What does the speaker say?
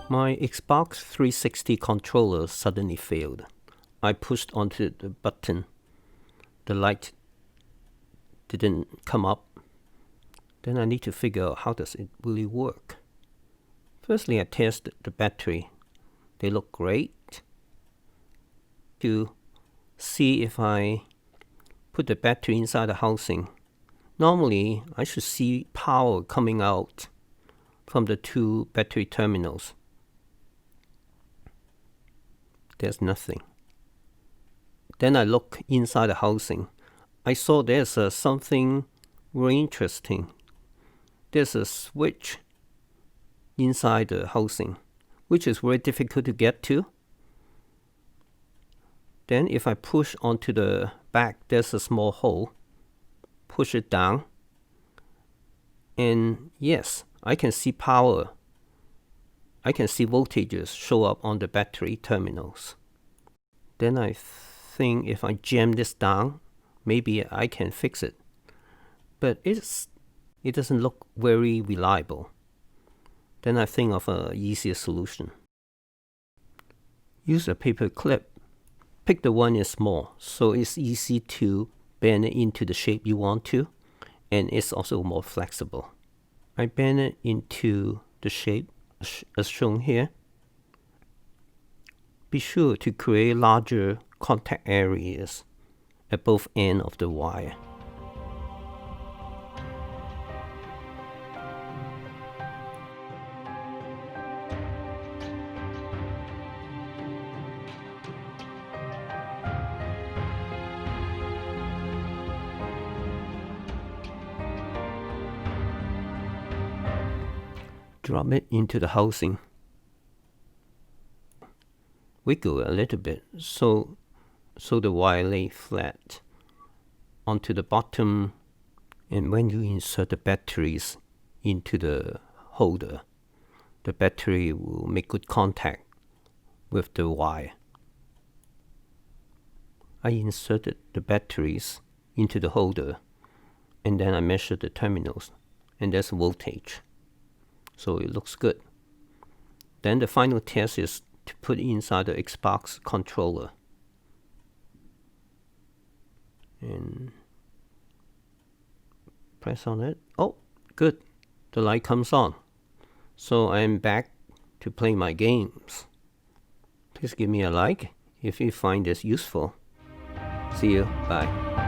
My Xbox 360 controller suddenly failed. I pushed onto the button. The light didn't come up. Then I need to figure out how does it really work. Firstly, I tested the battery. They look great. To see if I put the battery inside the housing. Normally, I should see power coming out from the two battery terminals. There's nothing. Then I look inside the housing. I saw there's something very interesting. There's a switch inside the housing, which is very difficult to get to. Then if I push onto the back, there's a small hole. Push it down. And yes, I can see power. I can see voltages show up on the battery terminals. Then I think if I jam this down, maybe I can fix it. But it doesn't look very reliable. Then I think of an easier solution. Use a paper clip. Pick the one that's small, so it's easy to bend it into the shape you want to, and it's also more flexible. I bend it into the shape as shown here. Be sure to create larger contact areas at both ends of the wire. Drop it into the housing. Wiggle a little bit so the wire lay flat onto the bottom, and when you insert the batteries into the holder, the battery will make good contact with the wire. I inserted the batteries into the holder, and then I measured the terminals, and there's voltage. So it looks good. Then the final test is to put inside the Xbox controller. And press on it. Oh, good. The light comes on. So I'm back to play my games. Please give me a like if you find this useful. See you. Bye.